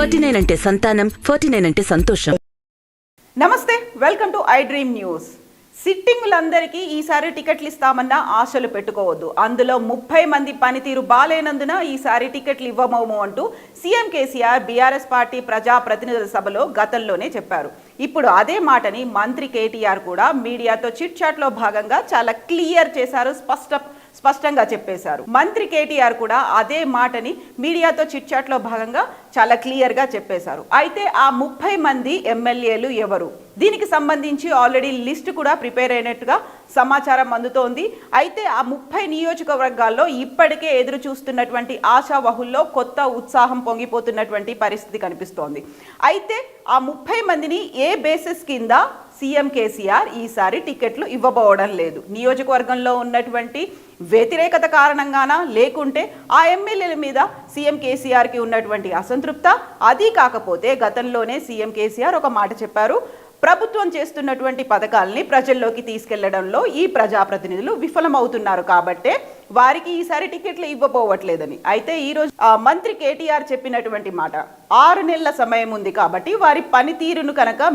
49 అంటే సంతానం, 49 అంటే సంతోషం. నమస్తే, welcome to I Dream News. సిట్టింగులందరికీ ఈసారి టికెట్లు ఇస్తామన్న ఆశలు పెట్టుకోవద్దు. అందులో 30 మంది పనితీరు బాలేనందున ఈసారి టికెట్లు ఇవ్వమోము అంటూ సీఎం కేసీఆర్ బీఆర్ఎస్ పార్టీ ప్రజా ప్రతినిధుల సభలో గతంలోనే చెప్పారు. ఇప్పుడు అదే మాటని మంత్రి కేటీఆర్ కూడా మీడియాతో చిట్ చాట్లో భాగంగా చాలా క్లియర్ చేశారు, స్పష్టంగా చెప్పేశారు. మంత్రి కేటీఆర్ కూడా అదే మాటని మీడియాతో చిట్ చాట్లో భాగంగా చాలా క్లియర్గా చెప్పేశారు. అయితే ఆ 30 మంది ఎమ్మెల్యేలు ఎవరు? దీనికి సంబంధించి ఆల్రెడీ లిస్ట్ కూడా ప్రిపేర్ అయినట్టుగా సమాచారం అందుతోంది. అయితే ఆ 30 నియోజకవర్గాల్లో ఇప్పటికే ఎదురు చూస్తున్నటువంటి ఆశావహుల్లో కొత్త ఉత్సాహం పొంగిపోతున్నటువంటి పరిస్థితి కనిపిస్తోంది. అయితే ఆ 30 మందిని ఏ బేసిస్ కింద సీఎం కేసీఆర్ ఈసారి టికెట్లు ఇవ్వబోవడం లేదు? నియోజకవర్గంలో ఉన్నటువంటి వ్యతిరేకత కారణంగానా, లేకుంటే ఆ ఎమ్మెల్యేల మీద సీఎం కేసీఆర్కి ఉన్నటువంటి అసంతృప్త? అది కాకపోతే గతంలోనే సీఎం కేసీఆర్ ఒక మాట చెప్పారు, ప్రభుత్వం చేస్తున్నటువంటి పథకాలని ప్రజల్లోకి తీసుకెళ్లడంలో ఈ ప్రజాప్రతినిధులు విఫలమవుతున్నారు కాబట్టే వారికి ఈసారి టికెట్లు ఇవ్వబోవట్లేదని. అయితే ఈరోజు మంత్రి కేటీఆర్ చెప్పినటువంటి మాట, 6 నెలల సమయం ఉంది కాబట్టి వారి పనితీరును కనుక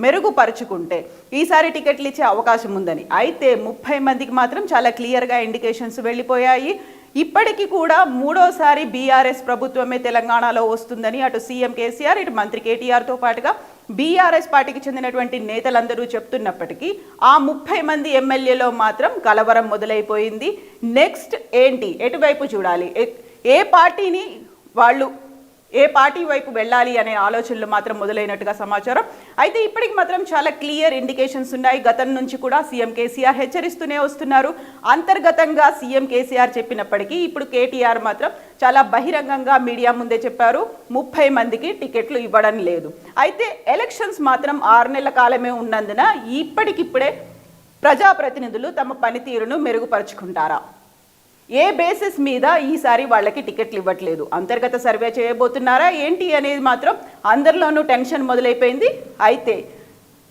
మెరుగుపరుచుకుంటే ఈసారి టికెట్లు ఇచ్చే అవకాశం ఉందని. అయితే 30 మందికి మాత్రం చాలా క్లియర్గా ఇండికేషన్స్ వెళ్ళిపోయాయి. ఇప్పటికీ కూడా 3వ బీఆర్ఎస్ ప్రభుత్వమే తెలంగాణలో వస్తుందని అటు సీఎం కేసీఆర్, ఇటు మంత్రి కేటీఆర్తో పాటుగా బీఆర్ఎస్ పార్టీకి చెందినటువంటి నేతలందరూ చెప్తున్నప్పటికీ ఆ 30 మంది ఎమ్మెల్యేలో మాత్రం కలవరం మొదలైపోయింది. నెక్స్ట్ ఏంటి, ఎటువైపు చూడాలి, ఏ పార్టీ వైపు వెళ్ళాలి అనే ఆలోచనలు మాత్రం మొదలైనట్టుగా సమాచారం. అయితే ఇప్పటికి మాత్రం చాలా క్లియర్ ఇండికేషన్స్ ఉన్నాయి. గతం నుంచి కూడా సీఎం కేసీఆర్ హెచ్చరిస్తూనే వస్తున్నారు. అంతర్గతంగా సీఎం కేసీఆర్ చెప్పినప్పటికీ ఇప్పుడు కేటీఆర్ మాత్రం చాలా బహిరంగంగా మీడియా ముందే చెప్పారు, 30 మందికి టికెట్లు ఇవ్వడం లేదు. అయితే ఎలక్షన్స్ మాత్రం 6 నెలల కాలమే ఉన్నందున ఇప్పటికిప్పుడే ప్రజాప్రతినిధులు తమ పనితీరును మెరుగుపరుచుకుంటారా? ఏ బేసిస్ మీద ఈసారి వాళ్ళకి టికెట్లు ఇవ్వట్లేదు? అంతర్గత సర్వే చేయబోతున్నారా ఏంటి అనేది మాత్రం అందరిలోనూ టెన్షన్ మొదలైపోయింది. అయితే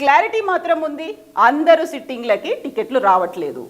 క్లారిటీ మాత్రం ఉంది, అందరూ సిట్టింగ్లకి టికెట్లు రావట్లేదు.